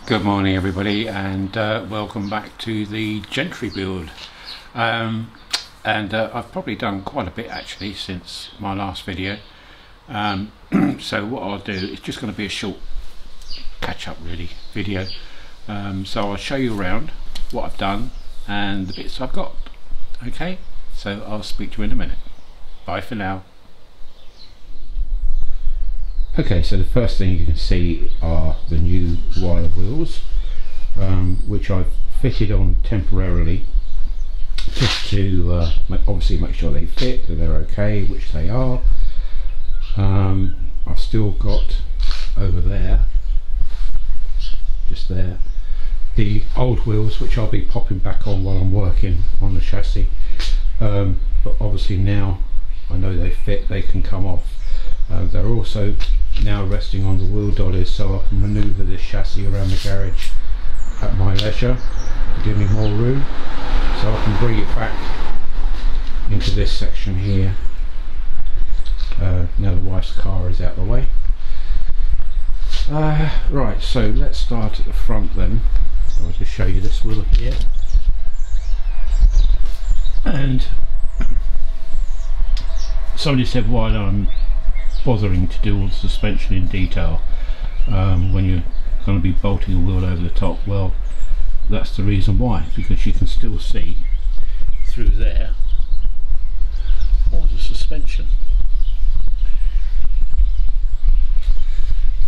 Good morning everybody, and welcome back to the Gentry build. I've probably done quite a bit actually since my last video. So what I'll do is just going to be a short catch up really video. So I'll show you around what I've done and the bits I've got. Okay, so I'll speak to you in a minute. Bye for now. Okay, so the first thing you can see are the new wire wheels, which I've fitted on temporarily just to obviously make sure they fit, that they're okay, which they are. I've still got over there, just there, the old wheels which I'll be popping back on while I'm working on the chassis, but obviously now I know they fit, they can come off. They're also now resting on the wheel dollies, so I can manoeuvre this chassis around the garage at my leisure to give me more room, so I can bring it back into this section here. Now the wife's car is out of the way. Right, so let's start at the front then. I'll just show you this wheel here. And somebody said, why I'm bothering to do all the suspension in detail when you're going to be bolting a wheel over the top. Well, that's the reason why, because you can still see through there all the suspension,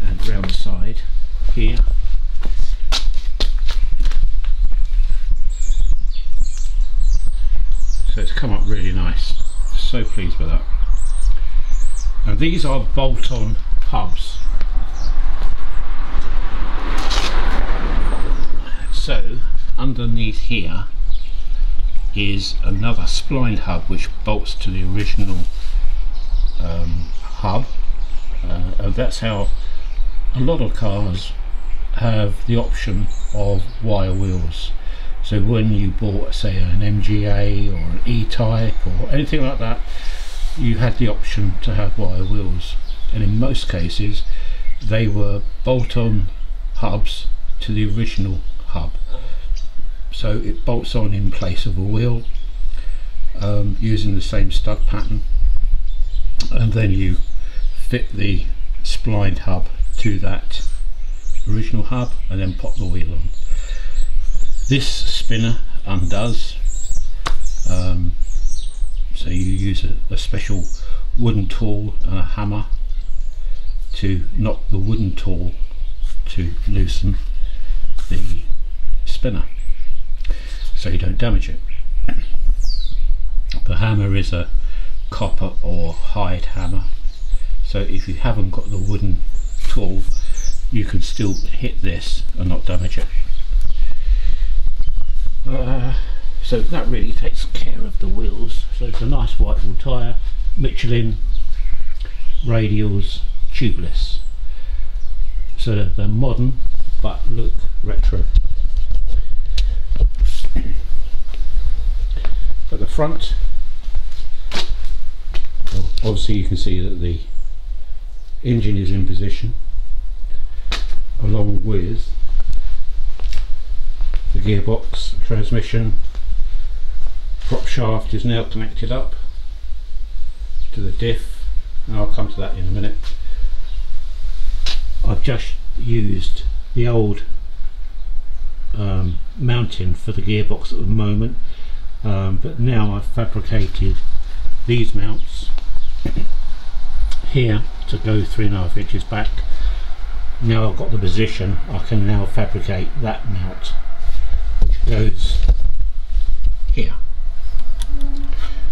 and round the side here so it's come up really nice. So pleased with that. And these are bolt-on hubs. So underneath here is another splined hub which bolts to the original hub, and that's how a lot of cars have the option of wire wheels. So when you bought, say, an MGA or an E-Type or anything like that, you had the option to have wire wheels, and in most cases they were bolt-on hubs to the original hub, so it bolts on in place of a wheel using the same stud pattern, and then you fit the splined hub to that original hub and then pop the wheel on. This spinner undoes, so you use a special wooden tool and a hammer to knock the wooden tool to loosen the spinner so you don't damage it. The hammer is a copper or hide hammer, so if you haven't got the wooden tool you can still hit this and not damage it. So that really takes care of the wheels. So it's a nice white wall tyre, Michelin radials, tubeless. So they're modern but look retro. At the front, well, obviously you can see that the engine is in position along with the gearbox, the transmission. Prop shaft is now connected up to the diff, and I'll come to that in a minute. I've just used the old mounting for the gearbox at the moment, but now I've fabricated these mounts here to go 3.5 inches back. Now I've got the position, I can now fabricate that mount which goes here.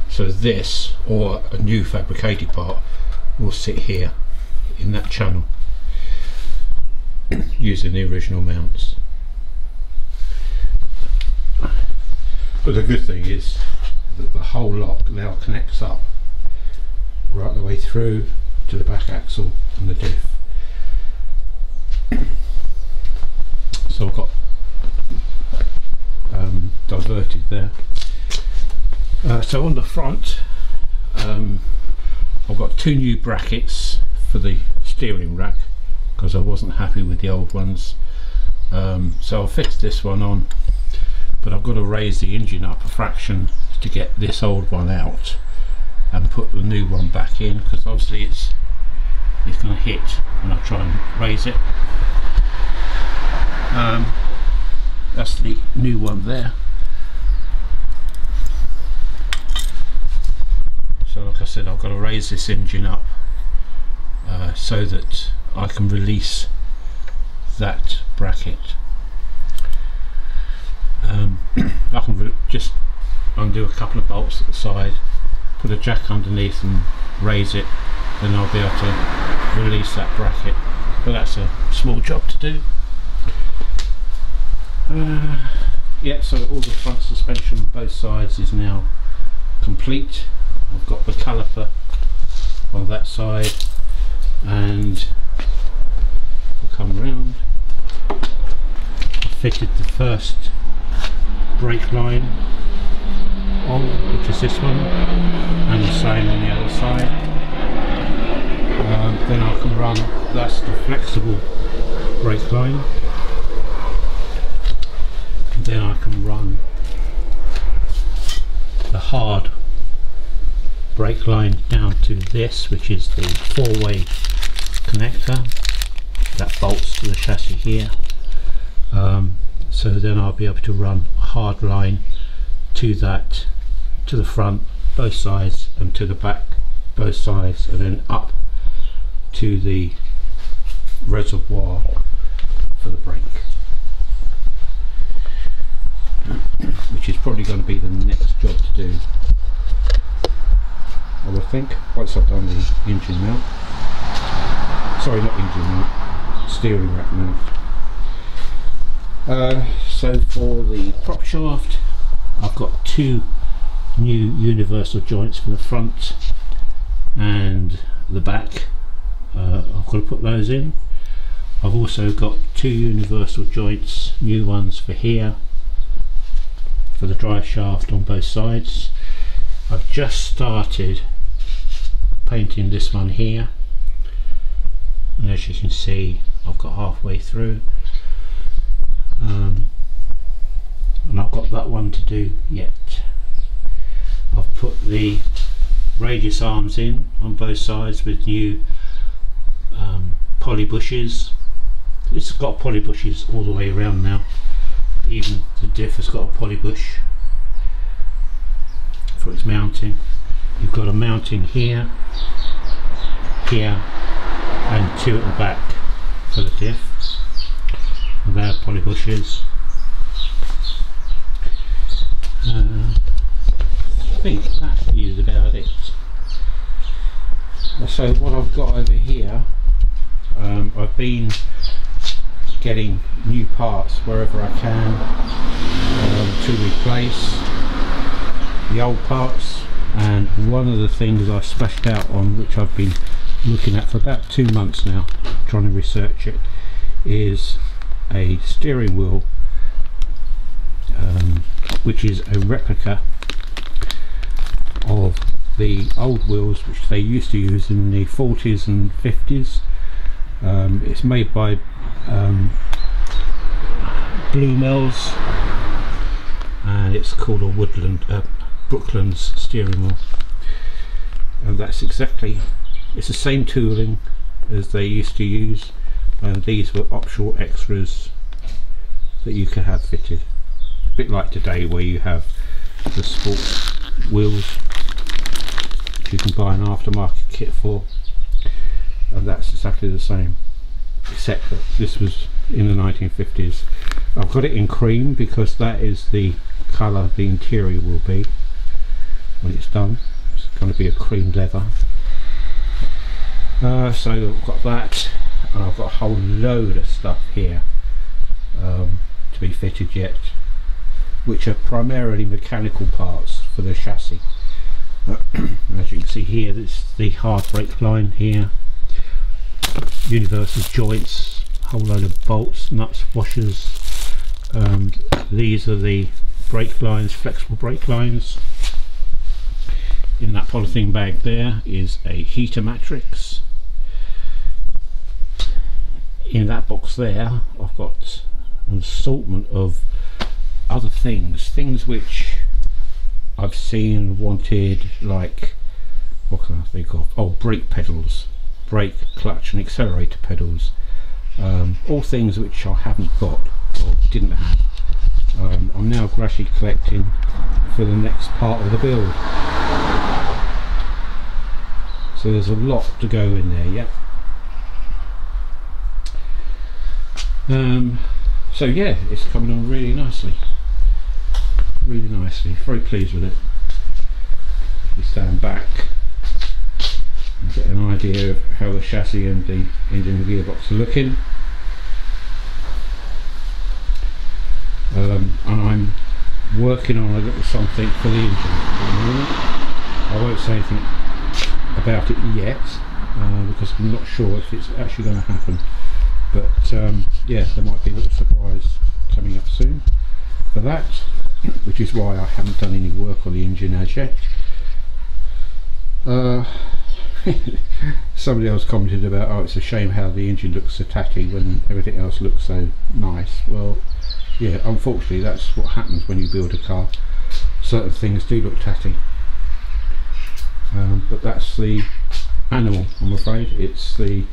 So this, or a new fabricated part, will sit here in that channel using the original mounts. But the good thing is that the whole lot now connects up right the way through to the back axle and the diff. So I've got diverted there. So on the front I've got two new brackets for the steering rack because I wasn't happy with the old ones. So I'll fix this one on, but I've got to raise the engine up a fraction to get this old one out and put the new one back in, because obviously it's going to hit when I try and raise it. That's the new one there. So like I said, I've got to raise this engine up so that I can release that bracket. I can just undo a couple of bolts at the side, put a jack underneath and raise it, then I'll be able to release that bracket. But that's a small job to do. Yeah, so all the front suspension on both sides is now complete. I've got the caliper on that side, and we'll come round. I fitted the first brake line on, which is this one, and the same on the other side. Then I can run, that's the flexible brake line, and then I can run the hard brake line down to this, which is the 4-way connector that bolts to the chassis here. So then I'll be able to run a hard line to that, to the front both sides and to the back both sides, and then up to the reservoir for the brake, which is probably going to be the next job to do, I would think, once I've done the engine mount. Sorry, not engine mount, steering rack mount. So for the prop shaft, I've got two new universal joints for the front and the back. I've got to put those in. I've also got two universal joints, new ones for here, for the drive shaft on both sides. I've just started painting this one here, and as you can see I've got halfway through, and I've got that one to do yet. I've put the radius arms in on both sides with new poly bushes. It's got poly bushes all the way around now. Even the diff has got a poly bush for its mounting. You've got a mounting here, here, and two at the back for the diff. And there are poly bushes. I think that is about it. So what I've got over here, I've been getting new parts wherever I can to replace the old parts, and one of the things I splashed out on, which I've been looking at for about 2 months now, trying to research it, is a steering wheel which is a replica of the old wheels which they used to use in the 40s and 50s. It's made by Blue Mills, and it's called a Brooklands steering wheel, and that's exactly, it's the same tooling as they used to use, and these were optional extras that you could have fitted, a bit like today where you have the sports wheels which you can buy an aftermarket kit for, and that's exactly the same, except that this was in the 1950s. I've got it in cream because that is the colour the interior will be when it's done. It's going to be a cream leather. So I've got that, and I've got a whole load of stuff here to be fitted yet, which are primarily mechanical parts for the chassis. As you can see here, this is the hard brake line here, universal joints, a whole load of bolts, nuts, washers. These are the brake lines, flexible brake lines. In that polythene bag there is a heater matrix. In that box there I've got an assortment of other things which I've seen and wanted, like, what can I think of? Oh, brake pedals, brake, clutch and accelerator pedals, all things which I haven't got or didn't have. I'm now gradually collecting for the next part of the build, so there's a lot to go in there yet. So yeah, it's coming on really nicely, very pleased with it. We stand back and get an idea of how the chassis and the engine and gearbox are looking. And I'm working on a little something for the engine at the moment. I won't say anything about it yet, because I'm not sure if it's actually going to happen, but yeah, there might be a little surprise coming up soon for that, which is why I haven't done any work on the engine as yet. Somebody else commented about, oh, it's a shame how the engine looks so tatty when everything else looks so nice. Well, yeah, unfortunately that's what happens when you build a car. Certain things do look tatty, but that's the animal, I'm afraid. It's the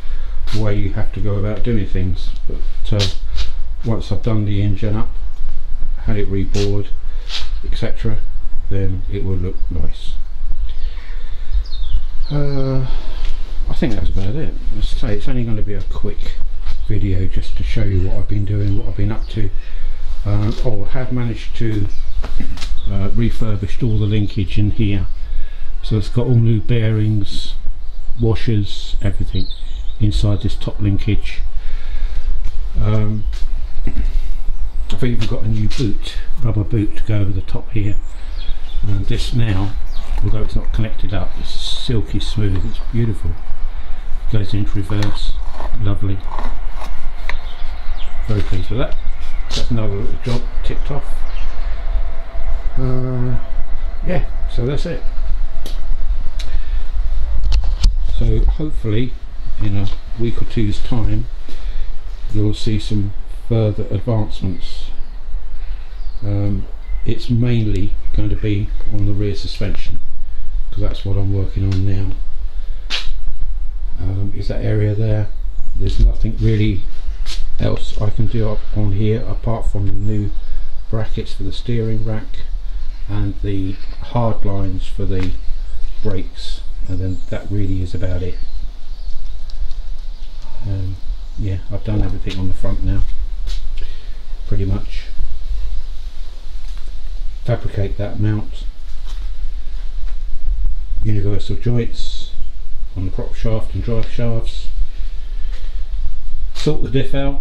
way you have to go about doing things. But once I've done the engine up, had it rebored, etc., then it will look nice. I think that's about it. As I say, it's only going to be a quick video just to show you what I've been doing, what I've been up to. I have managed to refurbish all the linkage in here, so it's got all new bearings, washers, everything inside this top linkage. I've even got a new boot, rubber boot, to go over the top here. And this now, although it's not connected up, it's silky smooth, it's beautiful. It goes into reverse, lovely. Very pleased with that. That's another little job ticked off. Yeah, so that's it. So hopefully in a week or two's time you'll see some further advancements. It's mainly going to be on the rear suspension, because that's what I'm working on now. Is that area there. There's nothing really else I can do up on here apart from the new brackets for the steering rack and the hard lines for the brakes, and then that really is about it. Yeah, I've done everything on the front now, pretty much. Fabricate that mount, universal joints on the prop shaft and drive shafts, sort the diff out.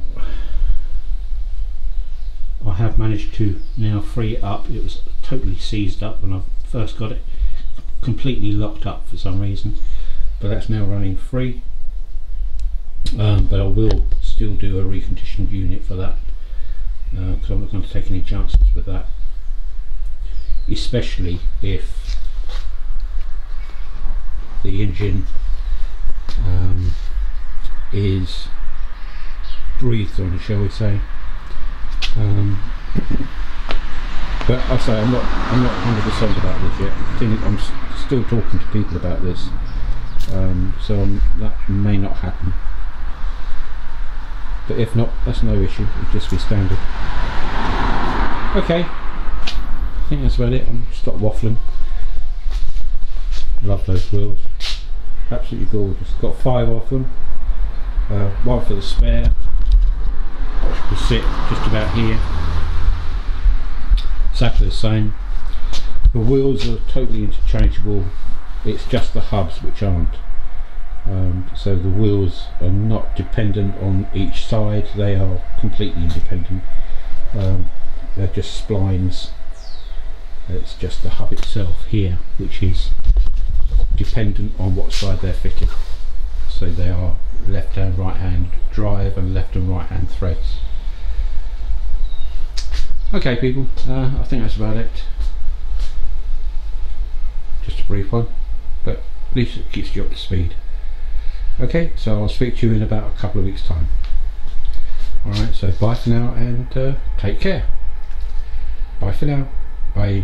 I have managed to now free it up. It was totally seized up when I first got it, completely locked up for some reason, but that's now running free. But I will still do a reconditioned unit for that, because I'm not going to take any chances with that, especially if the engine is breathed on, shall we say. But I say I'm not 100% about this yet. I'm still talking to people about this, so that may not happen. But if not, that's no issue. It'll just be standard. Okay, I think that's about it. I'm stop waffling. Love those wheels. Absolutely gorgeous. Got 5 of them. One for the spare, which will sit just about here. Exactly the same. The wheels are totally interchangeable. It's just the hubs which aren't. So the wheels are not dependent on each side. They are completely independent. They're just splines. It's just the hub itself here which is dependent on what side they're fitted. So they are left hand, right hand drive and left and right hand threads. Okay people, I think that's about it. Just a brief one, but at least it keeps you up to speed. Okay, so I'll speak to you in about a couple of weeks time. Alright, so bye for now, and take care. Bye for now. Bye.